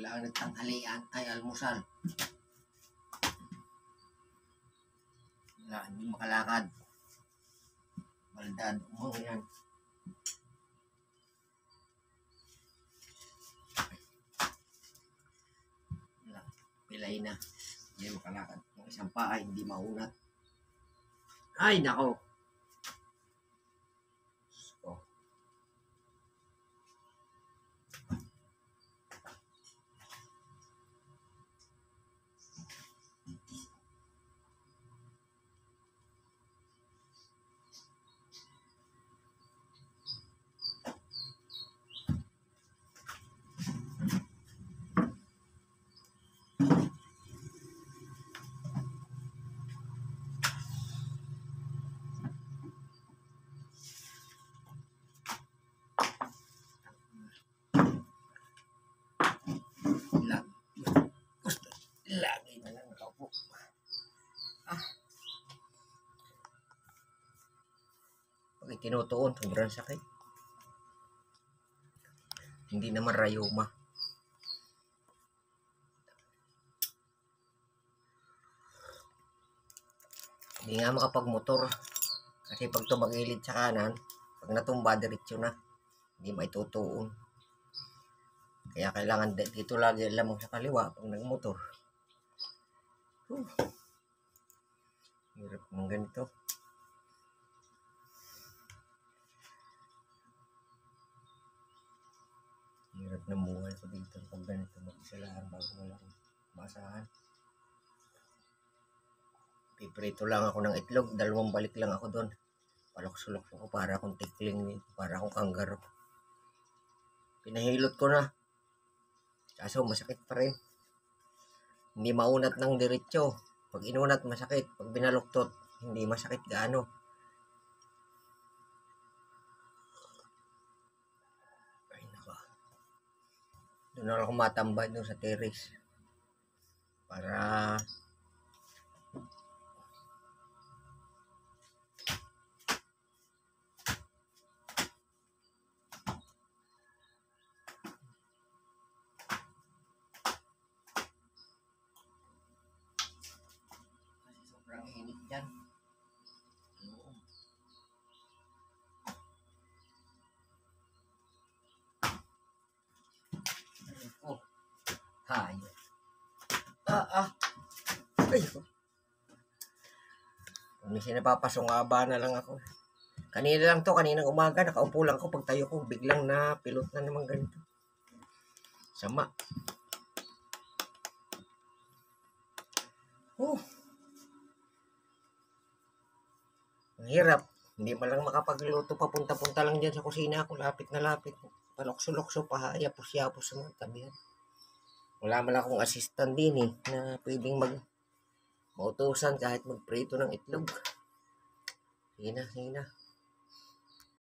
Kailangan ng tanghalian ay almusal. Wala, hindi makalakad. Baldad, yan. Wala, pilay na. Hindi makalakad. Yung isang paa hindi maunat. Ay, nako. So, lagi na lang nakaupo. Pag tinutuon, sobrang sakit. Hindi naman rayuma. Hindi nga makapagmotor. Kasi pag tumagilid sa kanan, pag natumba, diretso na. Hindi maitutuon. Kaya kailangan dito lagi lamang sa kaliwa pag nagmotor. Hirap ng ganito. Hirap ng buhay ko dito pag ganito. Mag-isa lang bago wala akong masahan. Piprito lang ako ng itlog. 2 balik lang ako doon. Palok-sulok ako para akong tikling. Para akong kanggaro. Pinahilot ko na. Kaso masakit pa rin. Hindi maunat ng diretso. Pag inunat masakit. Pag binaluktot, hindi masakit gaano. Ay nako. Doon na ako matambay doon sa terrace. Para sobrang init dyan. Oh. Hay. Ay. Minsan napapasungaba na lang ako. Kanina lang to, kaninang umaga, nakaupo lang ako. Pag tayo ko, biglang na pilot na naman ganito. Sama. Ang hirap. Hindi pa lang makapagluto. Papunta-punta lang dyan sa kusina ako. Lapit na lapit. Palokso-lokso pa. Yapos-yapos sa mga tabihan. Wala man akong assistant din na pwedeng mautusan kahit magprito ng itlog. Sige na.